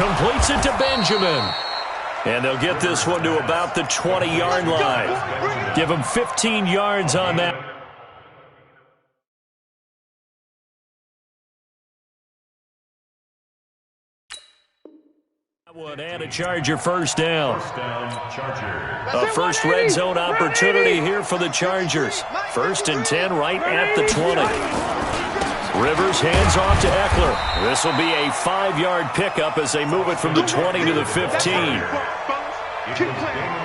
Completes it to Benjamin. And they'll get this one to about the 20-yard line. Give them 15 yards on that. And a Charger first down. A first red zone opportunity here for the Chargers. 1st and 10 right at the 20. Rivers hands off to Eckler. This will be a 5-yard pickup as they move it from the 20 to the 15.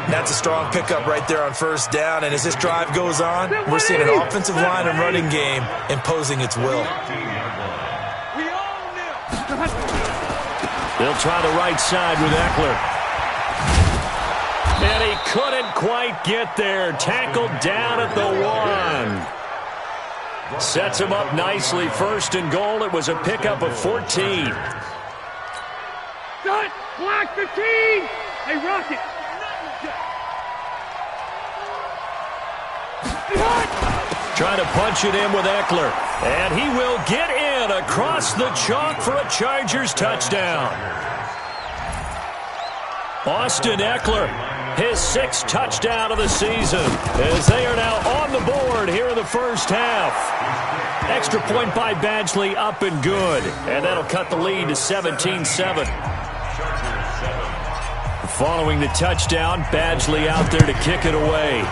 That's a strong pickup right there on first down, and as this drive goes on, we're seeing an offensive line and running game imposing its will. They'll try the right side with Eckler. And he couldn't quite get there. Tackled down at the 1. Sets him up nicely. 1st and goal. It was a pickup of 14. Cut! Block 15! Hey, Rocket! Trying to punch it in with Eckler. And he will get in across the chalk for a Chargers touchdown. Austin Eckler, his 6th touchdown of the season, as they are now on the board here in the first half. Extra point by Badgley, up and good. And that'll cut the lead to 17-7. Following the touchdown, Badgley out there to kick it away.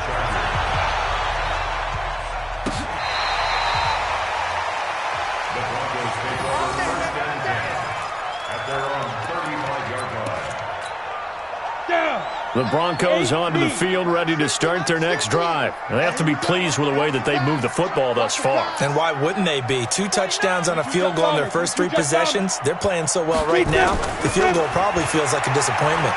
The Broncos onto the field, ready to start their next drive. And they have to be pleased with the way that they've moved the football thus far. And why wouldn't they be? 2 touchdowns on a field goal in their first 3 possessions. They're playing so well right now, the field goal probably feels like a disappointment.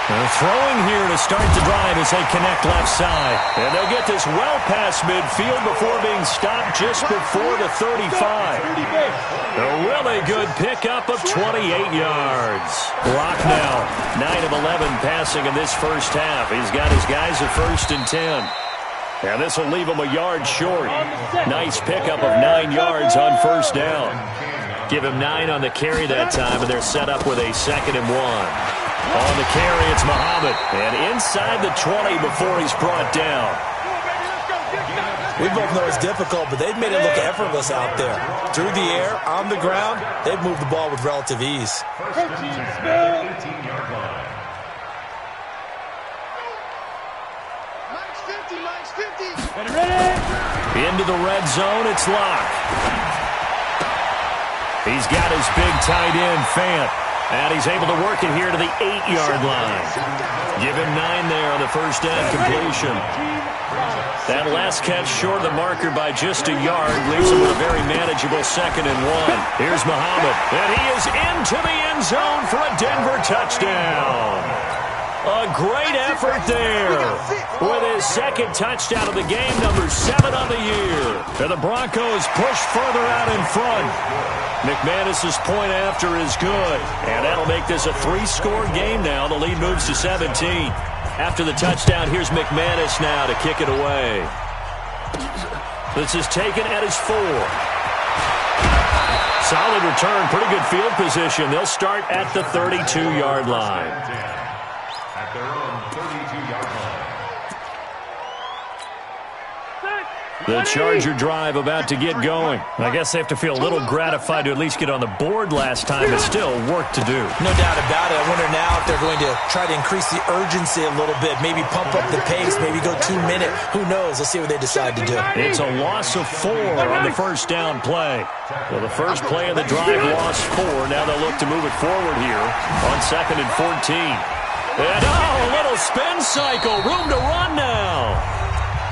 They're throwing here to start the drive as they connect left side. And they'll get this well past midfield before being stopped just before the 35. A really good pickup of 28 yards. Rock now, 9 of 11 passing in this first half. He's got his guys at 1st and 10. And this will leave him a yard short. Nice pickup of 9 yards on first down. Give him 9 on the carry that time, and they're set up with a 2nd and 1. On the carry, it's Muhammad. And inside the 20 before he's brought down. We both know it's difficult, but they've made it look effortless out there. Through the air, on the ground, they've moved the ball with relative ease. Into the red zone, it's Locke. He's got his big tight end, Fant. And he's able to work it here to the 8-yard line. Give him 9 there on the first down completion. That last catch short of the marker by just a yard leaves him with a very manageable 2nd and 1. Here's Muhammad. And he is into the end zone for a Denver touchdown. A great effort there with his 2nd touchdown of the game, number 7 on the year. And the Broncos push further out in front. McManus's point after is good, and that'll make this a 3-score game now. The lead moves to 17. After the touchdown, here's McManus now to kick it away. This is taken at his 4. Solid return, pretty good field position. They'll start at the 32-yard line. At their own 32-yard line. The Charger drive about to get going. I guess they have to feel a little gratified to at least get on the board last time, but still work to do. No doubt about it. I wonder now if they're going to try to increase the urgency a little bit, maybe pump up the pace, maybe go 2-minute. Who knows? Let's see what they decide to do. It's a loss of 4 on the first down play. Well, the first play of the drive lost 4. Now they'll look to move it forward here on 2nd and 14. And a little spin cycle. Room to run now.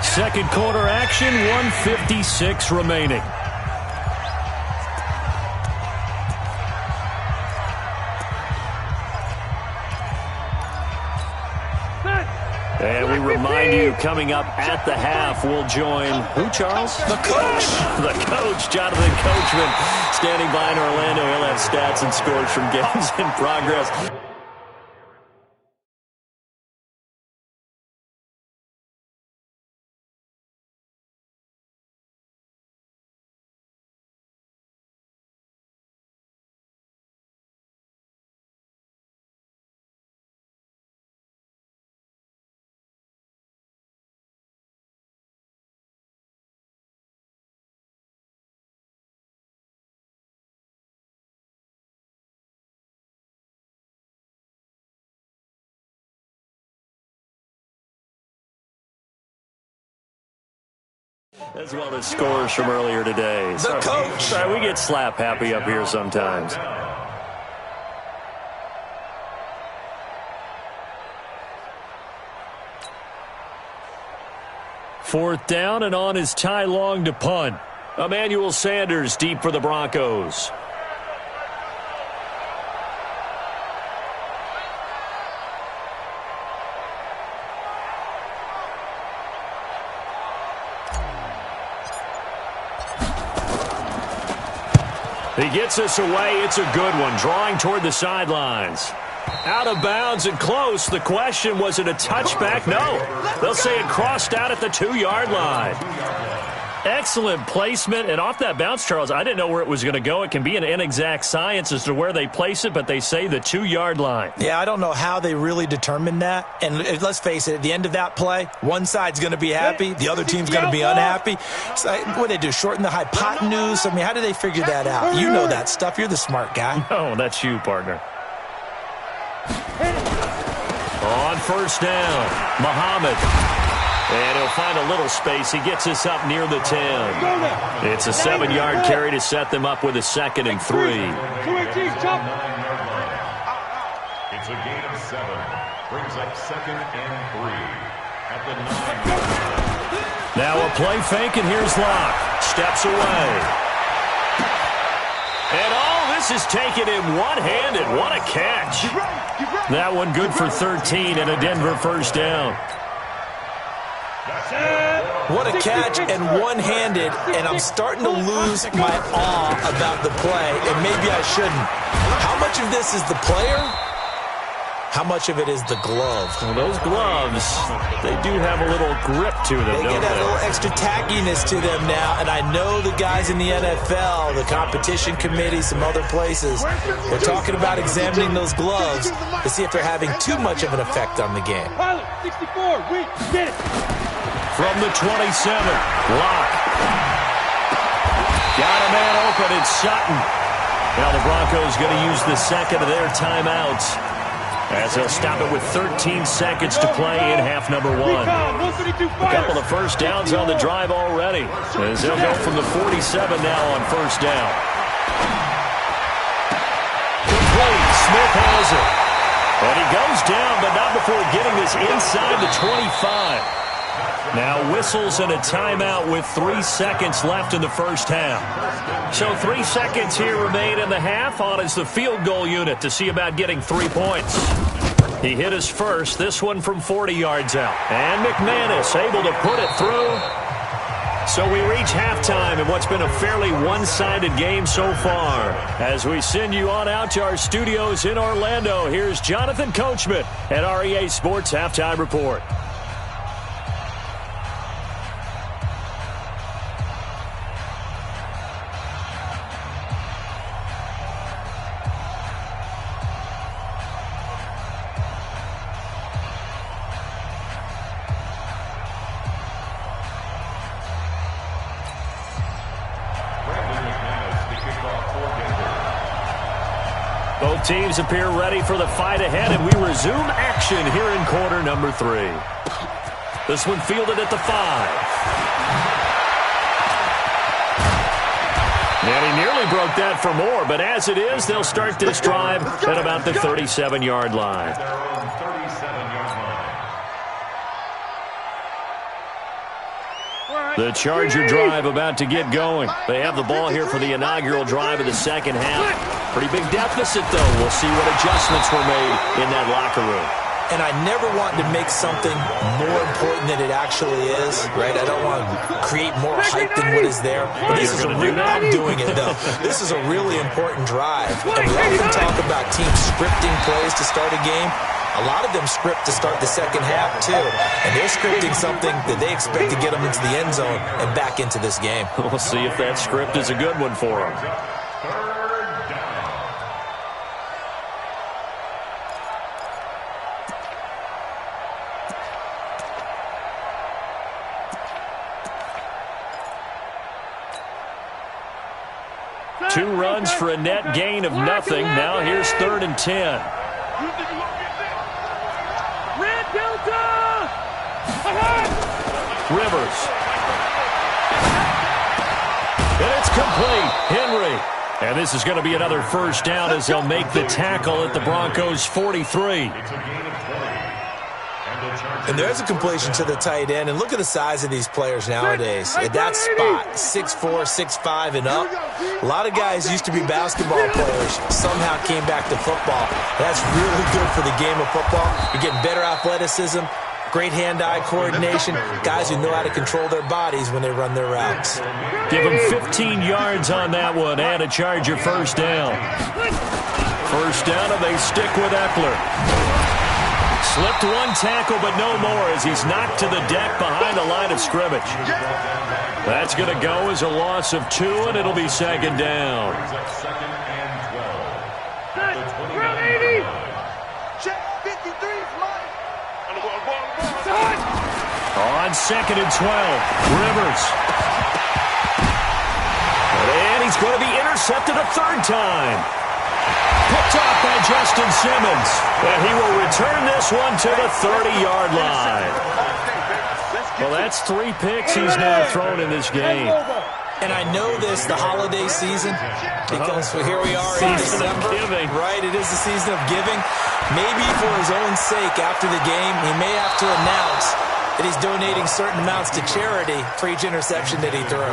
Second quarter action, 1:56 remaining. And we remind you, coming up at the half, we'll join who, Charles? The coach. The coach, Jonathan Coachman, standing by in Orlando. He'll have stats and scores from games in progress. As well as scores from earlier today. The coach. Sorry, we get slap happy up here sometimes. Fourth down, and on is Ty Long to punt. Emmanuel Sanders deep for the Broncos. He gets us away. It's a good one. Drawing toward the sidelines. Out of bounds and close. The question, was it a touchback? No. They'll say it crossed out at the 2-yard line. Excellent placement. And off that bounce, Charles, I didn't know where it was going to go. It can be an inexact science as to where they place it, but they say the 2-yard line. Yeah, I don't know how they really determined that. And let's face it, at the end of that play, one side's going to be happy, the other team's going to be unhappy. So, what do they do, shorten the hypotenuse? I mean, how do they figure that out? You know that stuff. You're the smart guy. No, that's you, partner. On first down, Muhammad. And he'll find a little space. He gets us up near the 10. It's a 7-yard carry to set them up with a 2nd and 3. It's a gain of 7. Brings up 2nd and 3 at the 9. Now a play fake, and here's Locke. Steps away. And all this is taken in one-handed. What a catch. That one good for 13 and a Denver first down. What a catch, and one-handed, and I'm starting to lose my awe about the play, and maybe I shouldn't. How much of this is the player? How much of it is the glove? Well, those gloves, they do have a little grip to them, They don't get a they? little extra tackiness to them now, and I know the guys in the NFL, the competition committee, some other places, they're talking about examining those gloves to see if they're having too much of an effect on the game. Pilot, 64, wait, get it. From the 27, Locke. Got a man open, it's Sutton. Now the Broncos going to use the second of their timeouts as they'll stop it with 13 seconds to play in half number 1. A couple of first downs on the drive already, as they'll go from the 47 now on first down. Complete. Smith has it. And he goes down, but not before getting this inside the 25. Now whistles and a timeout with 3 seconds left in the first half. So 3 seconds here remain in the half. On is the field goal unit to see about getting 3 points. He hit us first, this one from 40 yards out. And McManus able to put it through. So we reach halftime in what's been a fairly one-sided game so far. As we send you on out to our studios in Orlando, here's Jonathan Coachman at REA Sports Halftime Report. Both teams appear ready for the fight ahead, and we resume action here in quarter number 3. This one fielded at the 5. And he nearly broke that for more, but as it is, they'll start this drive at about the 37-yard line. The Charger drive about to get going. They have the ball here for the inaugural drive of the second half. Pretty big deficit, though. We'll see what adjustments were made in that locker room. And I never want to make something more important than it actually is, right? I don't want to create more hype than what is there. But this is a real, I'm doing it, though. This is a really important drive. And we often talk about teams scripting plays to start a game. A lot of them script to start the second half, too. And they're scripting something that they expect to get them into the end zone and back into this game. We'll see if that script is a good one for them. Two runs for a net gain of nothing. Now here's 3rd and 10. Red Delta! Rivers. complete. Henry. And this is going to be another first down as they'll make the tackle at the Broncos' 43. And there's a completion to the tight end. And look at the size of these players nowadays. At that spot, 6'4", 6'5", and up. A lot of guys used to be basketball players, somehow came back to football. That's really good for the game of football. You're getting better athleticism, great hand-eye coordination, guys who know how to control their bodies when they run their routes. Give them 15 yards on that one and a Charger first down. First down, and they stick with Eckler. Slipped one tackle, but no more as he's knocked to the deck behind the line of scrimmage. That's going to go as a loss of 2, and it'll be second down. Second and 12. On second and 12, Rivers. And he's going to be intercepted a third time. Picked off by Justin Simmons. And he will return this one to the 30-yard line. Well, that's 3 picks he's now thrown in this game. And I know this, the holiday season, because here we are in December. Right, it is the season of giving. Maybe for his own sake after the game, he may have to announce that he's donating certain amounts to charity for each interception that he threw.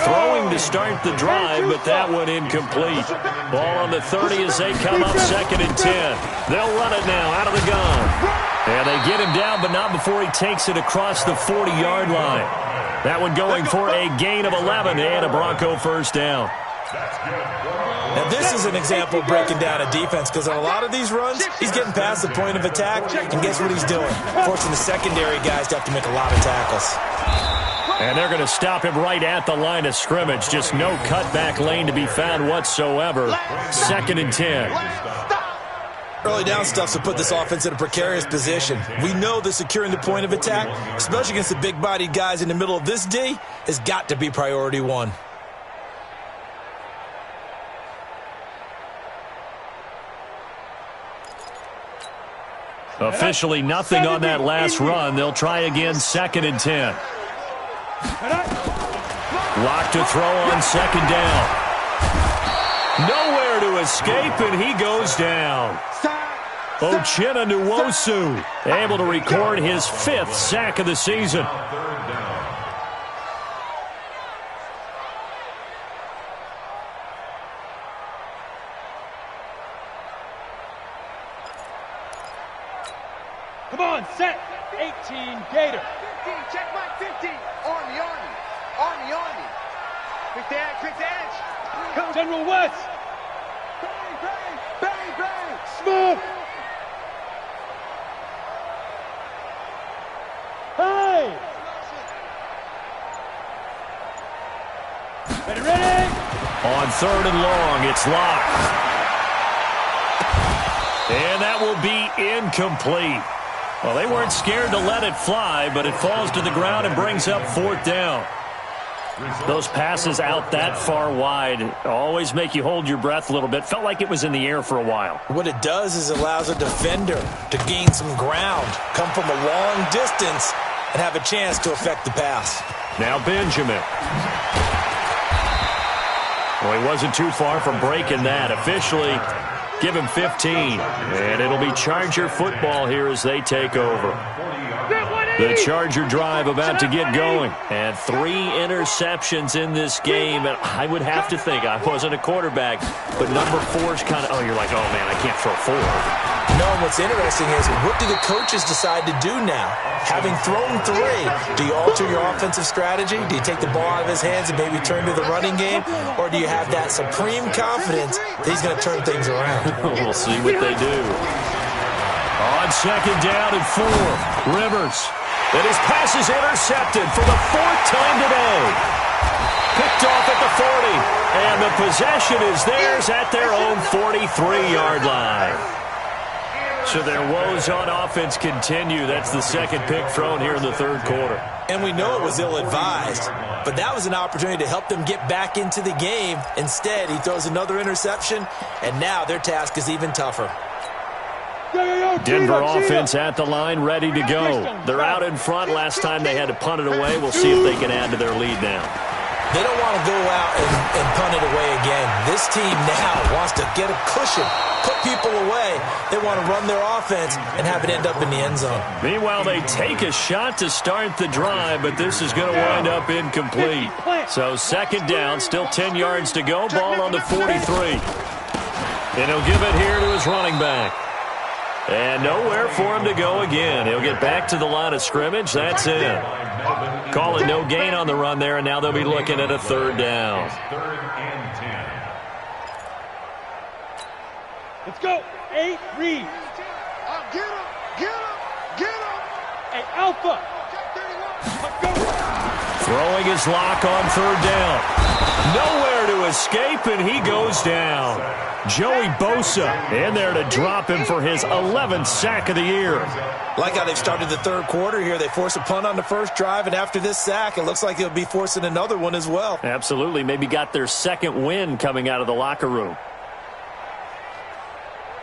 Throwing to start the drive, but that one incomplete. Ball on the 30 as they come up second and 10. They'll run it now out of the gun. And they get him down, but not before he takes it across the 40-yard line. That one going for a gain of 11 and a Bronco first down. Now this is an example of breaking down a defense, because on a lot of these runs, he's getting past the point of attack, and guess what he's doing? Forcing the secondary guys to have to make a lot of tackles. And they're going to stop him right at the line of scrimmage. Just no cutback lane to be found whatsoever. Second and 10. Early down stuff to put this offense in a precarious position. We know that securing the point of attack, especially against the big-bodied guys in the middle of this D, has got to be priority 1. Officially nothing on that last run. They'll try again second and 10. Lock to throw on second down. Nowhere to escape, and he goes down. Uchenna Nwosu able to record his 5th sack of the season. Come on, set. 18, Gator. 15, check my 15. Army. Quick to edge. General West. Bang. Smoke. Hey. Ready. On third and long, it's locked. And that will be incomplete. Well, they weren't scared to let it fly, but it falls to the ground and brings up 4th down. Those passes out that far wide always make you hold your breath a little bit. Felt like it was in the air for a while. What it does is it allows a defender to gain some ground, come from a long distance, and have a chance to affect the pass. Now Benjamin. Well, he wasn't too far from breaking that. Officially, give him 15. And it'll be Charger football here as they take over. The Charger drive about to get going. And 3 interceptions in this game. And I would have to think, I wasn't a quarterback, but number 4's kind of, you're like, oh, man, I can't throw 4. No, what's interesting is, what do the coaches decide to do now? Having thrown 3, do you alter your offensive strategy? Do you take the ball out of his hands and maybe turn to the running game? Or do you have that supreme confidence that he's going to turn things around? We'll see what they do. On second down and 4, Rivers. And his pass is intercepted for the 4th time today. Picked off at the 40. And the possession is theirs at their own 43-yard line. So their woes on offense continue. That's the 2nd pick thrown here in the 3rd quarter. And we know it was ill-advised, but that was an opportunity to help them get back into the game. Instead, he throws another interception, and now their task is even tougher. Denver offense at the line, ready to go. They're out in front. Last time they had to punt it away. We'll see if they can add to their lead now. They don't want to go out and punt it away again. This team now wants to get a cushion, put people away. They want to run their offense and have it end up in the end zone. Meanwhile, they take a shot to start the drive, but this is going to wind up incomplete. So second down, still 10 yards to go, ball on the 43. And he'll give it here to his running back. And nowhere for him to go again. He'll get back to the line of scrimmage. That's it. Call it no gain on the run there, and now they'll be looking at a third down. Let's go. 8, read. Get him, get him, get him. Hey, Alpha. Let's go. Throwing his lock on third down. Nowhere to escape, and he goes down. Joey Bosa in there to drop him for his 11th sack of the year. Like how they've started the third quarter here. They force a punt on the first drive, and after this sack, it looks like they'll be forcing another one as well. Absolutely. Maybe got their second win coming out of the locker room.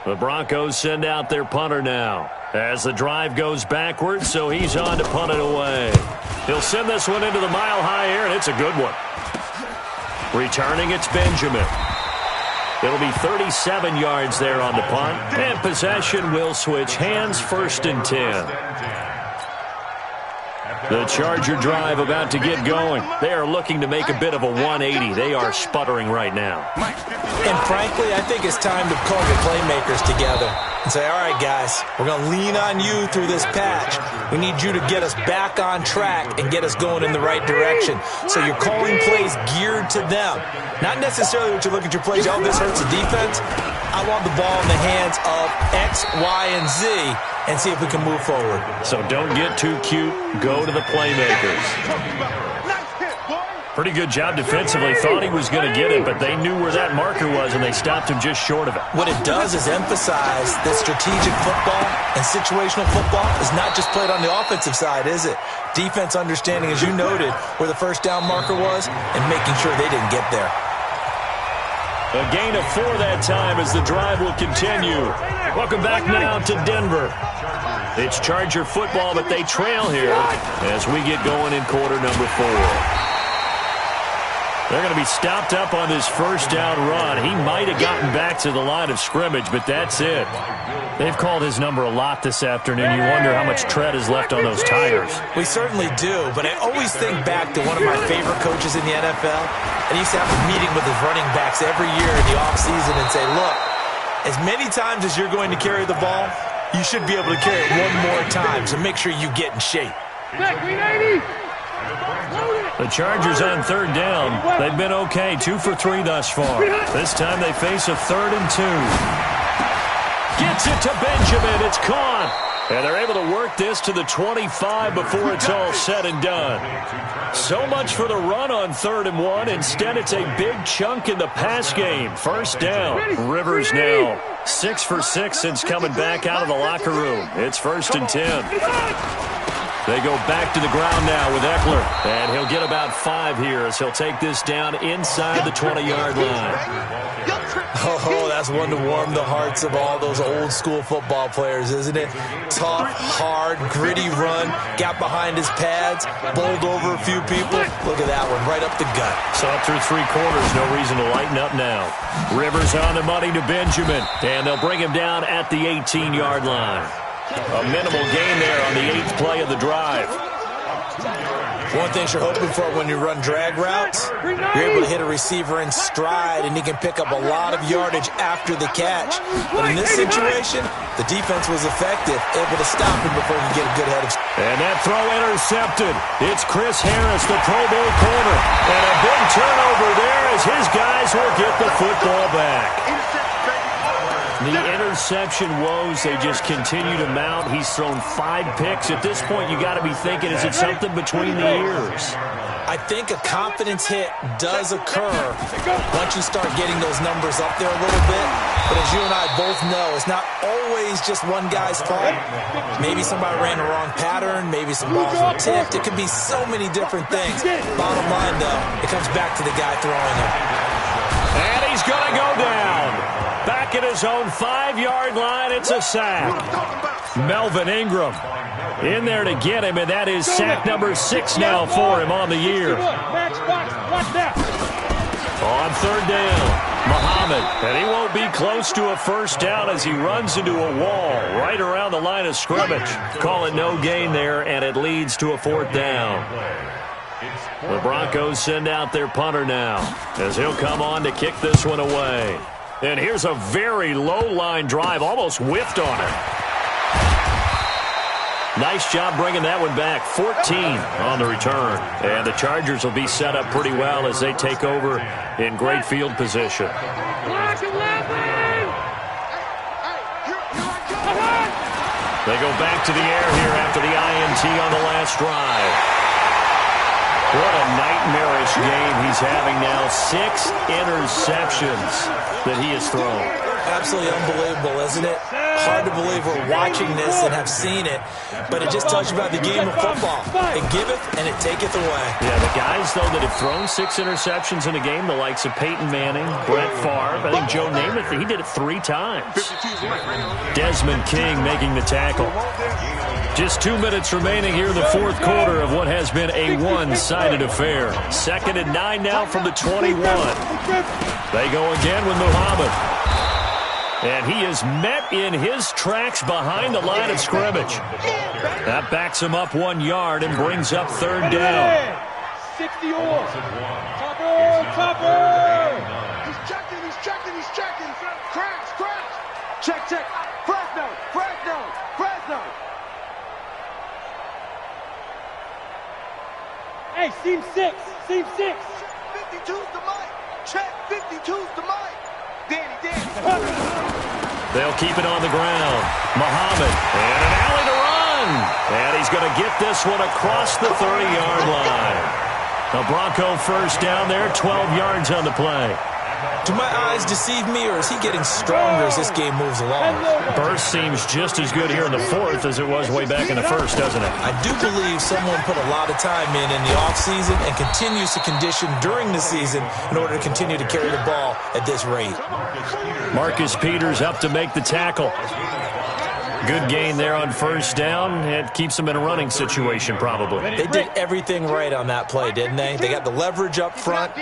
The Broncos send out their punter now as the drive goes backwards, so he's on to punt it away. He'll send this one into the mile-high air, and it's a good one. Returning, it's Benjamin. It'll be 37 yards there on the punt, and possession will switch hands, 1st and 10. The Charger drive about to get going. They are looking to make a bit of a 180. They are sputtering right now. And frankly, I think it's time to call your playmakers together and say, all right, guys, we're going to lean on you through this patch. We need you to get us back on track and get us going in the right direction. So you're calling plays geared to them. Not necessarily what you look at your plays, oh, this hurts the defense. I want the ball in the hands of X, Y, and Z and see if we can move forward. So don't get too cute. Go to the playmakers. Pretty good job defensively. Thought he was going to get it, but they knew where that marker was, and they stopped him just short of it. What it does is emphasize that strategic football and situational football is not just played on the offensive side, is it? Defense understanding, as you noted, where the first down marker was and making sure they didn't get there. A gain of 4 that time as the drive will continue. Welcome back now to Denver. It's Charger football, but they trail here as we get going in quarter number 4. They're going to be stopped up on this first down run. He might have gotten back to the line of scrimmage, but that's it. They've called his number a lot this afternoon. You wonder how much tread is left on those tires. We certainly do, but I always think back to one of my favorite coaches in the NFL. And he used to have a meeting with his running backs every year in the offseason and say, look, as many times as you're going to carry the ball, you should be able to carry it one more time, so make sure you get in shape. Back, 390. The Chargers on third down. They've been okay, 2 for 3 thus far. This time they face a 3rd and 2. Gets it to Benjamin. It's caught. And they're able to work this to the 25 before it's all said and done. So much for the run on 3rd and 1. Instead, it's a big chunk in the pass game. First down. Rivers now 6 for 6 since coming back out of the locker room. It's 1st and 10. They go back to the ground now with Eckler. And he'll get about 5 here as he'll take this down inside the 20-yard line. Oh, that's one to warm the hearts of all those old-school football players, isn't it? Tough, hard, gritty run. Got behind his pads, bowled over a few people. Look at that one, right up the gut. So up through 3 quarters, no reason to lighten up now. Rivers on the money to Benjamin. And they'll bring him down at the 18-yard line. A minimal gain there on the 8th play of the drive. One thing you're hoping for when you run drag routes, you're able to hit a receiver in stride, and he can pick up a lot of yardage after the catch. But in this situation, the defense was effective, able to stop him before he could get a good head of. And that throw intercepted. It's Chris Harris, the Pro Bowl corner. And a big turnover there as his guys will get the football back. The interception woes, they just continue to mount. He's thrown 5 picks. At this point, you got to be thinking, is it something between the ears? I think a confidence hit does occur once you start getting those numbers up there a little bit. But as you and I both know, it's not always just one guy's fault. Maybe somebody ran the wrong pattern. Maybe some balls were tipped. It could be so many different things. Bottom line, though, it comes back to the guy throwing them. And he's going to go down. Back at his own 5-yard line, it's a sack. Melvin Ingram in there to get him, and that is sack number 6 now for him on the year. Match box, watch that. On third down, Muhammad. And he won't be close to a first down as he runs into a wall right around the line of scrimmage. Call it no gain there, and it leads to a fourth down. The Broncos send out their punter now as he'll come on to kick this one away. And here's a very low-line drive, almost whiffed on it. Nice job bringing that one back. 14 on the return. And the Chargers will be set up pretty well as they take over in great field position. They go back to the air here after the INT on the last drive. What a nightmarish game he's having now. 6 interceptions that he has thrown. Absolutely unbelievable, isn't it? Hard to believe we're watching this and have seen it, but it just tells you about the game of football. It giveth and it taketh away. Yeah, the guys, though, that have thrown 6 interceptions in a game, the likes of Peyton Manning, Brett Favre, I think Joe Namath, he did it 3 times. Desmond King making the tackle. Just 2 minutes remaining here in the fourth quarter of what has been a one-sided affair. 2nd and 9 now from the 21. They go again with Muhammad. And he is met in his tracks behind the line of scrimmage. That backs him up 1 yard and brings up third down. 60 or. Topper. He's checking. Crash. Check. Fresno. Hey, seam 6. 52's the mic. Check. 52's the mic. Danny. They'll keep it on the ground. Muhammad, and an alley to run. And he's going to get this one across the 30-yard line. A Bronco first down there, 12 yards on the play. Do my eyes deceive me, or is he getting stronger as this game moves along? Burst seems just as good here in the fourth as it was way back in the first, doesn't it? I do believe someone put a lot of time in the offseason and continues to condition during the season in order to continue to carry the ball at this rate. Marcus Peters up to make the tackle. Good gain there on first down. It keeps them in a running situation, probably. They did everything right on that play, didn't they? They got the leverage up front,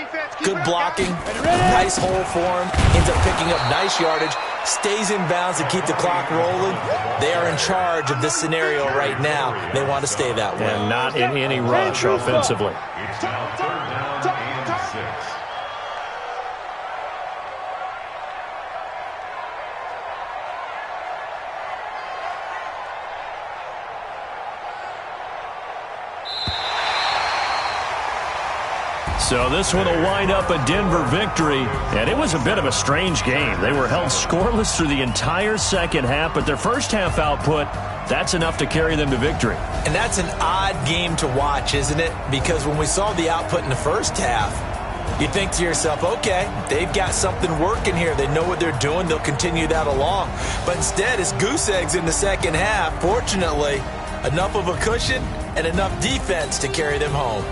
good blocking, nice hole for him, ends up picking up nice yardage, stays in bounds to keep the clock rolling. They are in charge of this scenario right now. They want to stay that way. And not in any rush offensively. It's now third down and 6. So this one will wind up a Denver victory, and it was a bit of a strange game. They were held scoreless through the entire second half, but their first half output, that's enough to carry them to victory. And that's an odd game to watch, isn't it? Because when we saw the output in the first half, you think to yourself, okay, they've got something working here. They know what they're doing. They'll continue that along. But instead, it's goose eggs in the second half. Fortunately, enough of a cushion and enough defense to carry them home.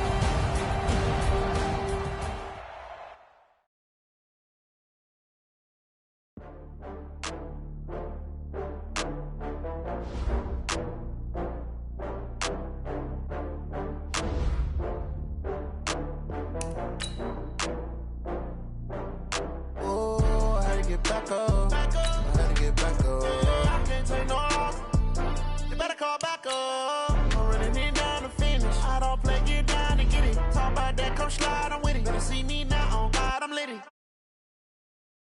Slide, I'm with it. Better see me now.